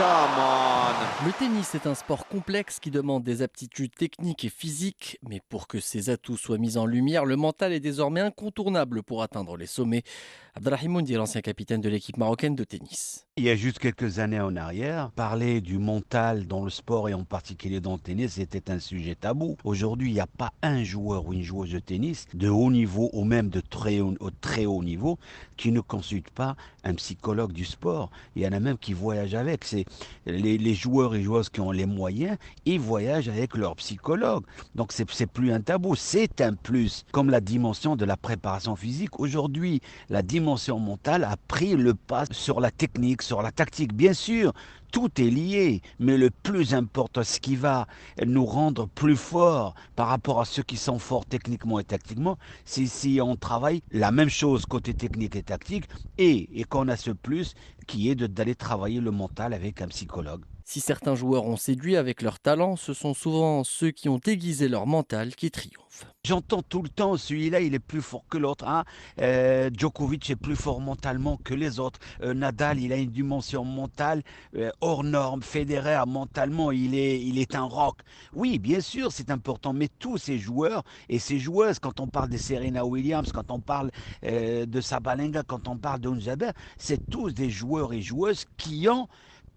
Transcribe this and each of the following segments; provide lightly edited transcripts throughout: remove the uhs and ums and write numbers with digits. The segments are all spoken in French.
Come on. Le tennis est un sport complexe qui demande des aptitudes techniques et physiques, mais pour que ses atouts soient mis en lumière, le mental est désormais incontournable pour atteindre les sommets. Abdelrahim Moundi est l'ancien capitaine de l'équipe marocaine de tennis. Il y a juste quelques années en arrière, parler du mental dans le sport et en particulier dans le tennis, c'était un sujet tabou. Aujourd'hui, il n'y a pas un joueur ou une joueuse de tennis de haut niveau ou même de très haut niveau qui ne consulte pas un psychologue du sport. Il y en a même qui voyagent avec. C'est les joueurs et joueuses qui ont les moyens, ils voyagent avec leur psychologue. Donc c'est plus un tabou, c'est un plus. Comme la dimension de la préparation physique. Aujourd'hui, la dimension mentale a pris le pas sur la technique, sur la tactique. Bien sûr, tout est lié, mais le plus important, ce qui va nous rendre plus forts par rapport à ceux qui sont forts techniquement et tactiquement, c'est si on travaille la même chose côté technique et tactique et qu'on a ce plus qui est d'aller travailler le mental avec un psychologue. Si certains joueurs ont séduit avec leur talent, ce sont souvent ceux qui ont aiguisé leur mental qui triomphent. J'entends tout le temps, celui-là, il est plus fort que l'autre. Hein. Djokovic est plus fort mentalement que les autres. Nadal, il a une dimension mentale hors norme. Federer, mentalement, il est un rock. Oui, bien sûr, c'est important. Mais tous ces joueurs et ces joueuses, quand on parle de Serena Williams, quand on parle de Sabalenka, quand on parle de Jabeur, c'est tous des joueurs et joueuses qui ont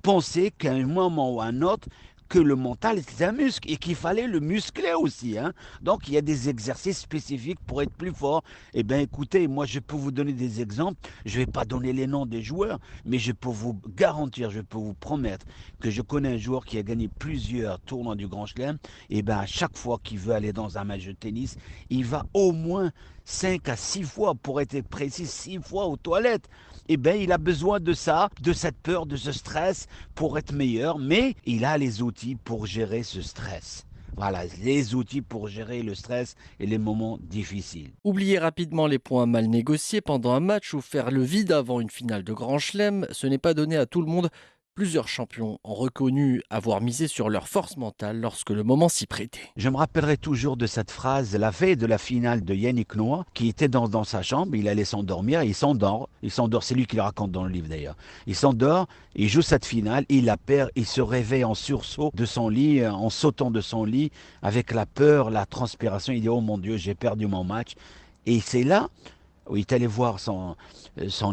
pensé qu'à un moment ou à un autre, que le mental était un muscle et qu'il fallait le muscler aussi. Hein. Donc il y a des exercices spécifiques pour être plus fort. Eh bien écoutez, moi je peux vous donner des exemples. Je ne vais pas donner les noms des joueurs, mais je peux vous garantir, je peux vous promettre que je connais un joueur qui a gagné plusieurs tournois du Grand Chelem. Et bien à chaque fois qu'il veut aller dans un match de tennis, il va au moins 5 à 6 fois, pour être précis, 6 fois aux toilettes. Eh bien, il a besoin de ça, de cette peur, de ce stress pour être meilleur, mais il a les outils pour gérer ce stress. Voilà, les outils pour gérer le stress et les moments difficiles. Oublier rapidement les points mal négociés pendant un match ou faire le vide avant une finale de Grand Chelem, ce n'est pas donné à tout le monde. Plusieurs champions ont reconnu avoir misé sur leur force mentale lorsque le moment s'y prêtait. Je me rappellerai toujours de cette phrase, la veille de la finale de Yannick Noah, qui était dans sa chambre, il allait s'endormir, il s'endort, c'est lui qui le raconte dans le livre d'ailleurs. Il s'endort, il joue cette finale, il la perd, il se réveille en sursaut de son lit, en sautant de son lit, avec la peur, la transpiration, il dit « Oh mon Dieu, j'ai perdu mon match ». Et c'est là où il est allé voir son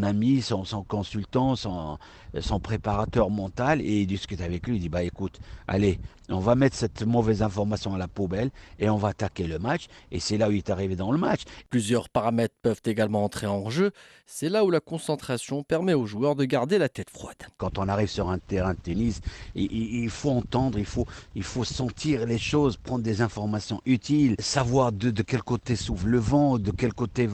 ami, son consultant, son préparateur mental et il discute avec lui. Il dit bah écoute, allez, on va mettre cette mauvaise information à la poubelle et on va attaquer le match. Et c'est là où il est arrivé dans le match. Plusieurs paramètres peuvent également entrer en jeu. C'est là où la concentration permet aux joueurs de garder la tête froide. Quand on arrive sur un terrain de tennis, il faut entendre, il faut sentir les choses, prendre des informations utiles, savoir de quel côté s'ouvre le vent, de quel côté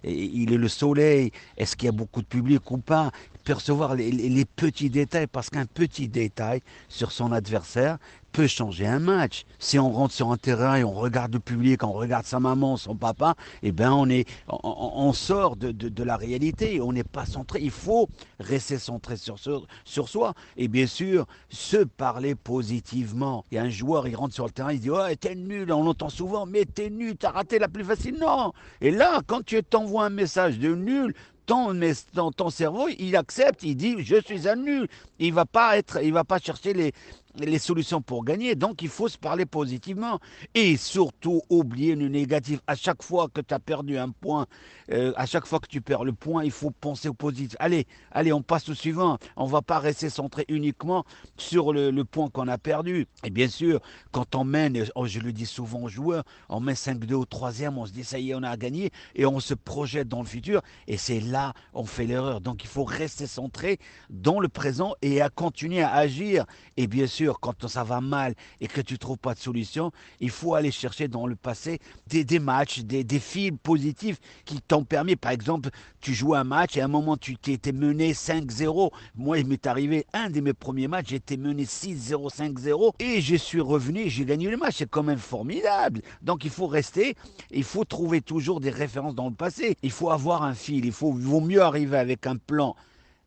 il est le soleil, est-ce qu'il y a beaucoup de public ou pas, percevoir les petits détails, parce qu'un petit détail sur son adversaire peut changer un match. Si on rentre sur un terrain et on regarde le public, on regarde sa maman, son papa, eh ben on sort de la réalité, on n'est pas centré. Il faut rester centré sur soi et bien sûr se parler positivement. Il y a un joueur, il rentre sur le terrain, il dit ouais t'es nul, on l'entend souvent, mais t'es nul, t'as raté la plus facile. Non. Et là, quand tu t'envoies un message de nul, ton cerveau, il accepte, il dit je suis un nul. Il va pas chercher les solutions pour gagner. Donc, il faut se parler positivement. Et surtout, oublier le négatif. À chaque fois que tu as perdu un point, à chaque fois que tu perds le point, il faut penser au positif. Allez, on passe au suivant. On ne va pas rester centré uniquement sur le point qu'on a perdu. Et bien sûr, quand on mène, je le dis souvent aux joueurs, on met 5-2 au troisième, on se dit ça y est, on a gagné. Et on se projette dans le futur. Et c'est là on fait l'erreur. Donc, il faut rester centré dans le présent et à continuer à agir. Et bien sûr, quand ça va mal et que tu ne trouves pas de solution, il faut aller chercher dans le passé des matchs, des fils positifs qui t'ont permis. Par exemple, tu joues un match et à un moment, tu étais mené 5-0. Moi, il m'est arrivé un de mes premiers matchs, j'étais mené 6-0, 5-0 et je suis revenu et j'ai gagné le match. C'est quand même formidable. Donc, il faut rester, il faut trouver toujours des références dans le passé. Il faut avoir un fil. Il vaut mieux arriver avec un plan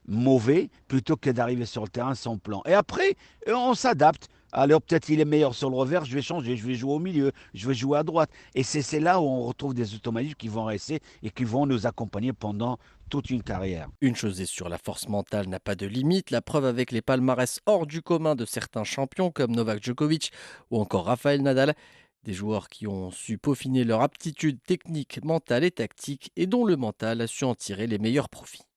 mauvais plutôt que d'arriver sur le terrain sans plan. Et après, on s'adapte. Alors peut-être il est meilleur sur le revers, je vais changer, je vais jouer au milieu, je vais jouer à droite. Et c'est là où on retrouve des automatismes qui vont rester et qui vont nous accompagner pendant toute une carrière. Une chose est sûre, la force mentale n'a pas de limite. La preuve avec les palmarès hors du commun de certains champions comme Novak Djokovic ou encore Rafael Nadal. Des joueurs qui ont su peaufiner leur aptitude technique, mentale et tactique et dont le mental a su en tirer les meilleurs profits.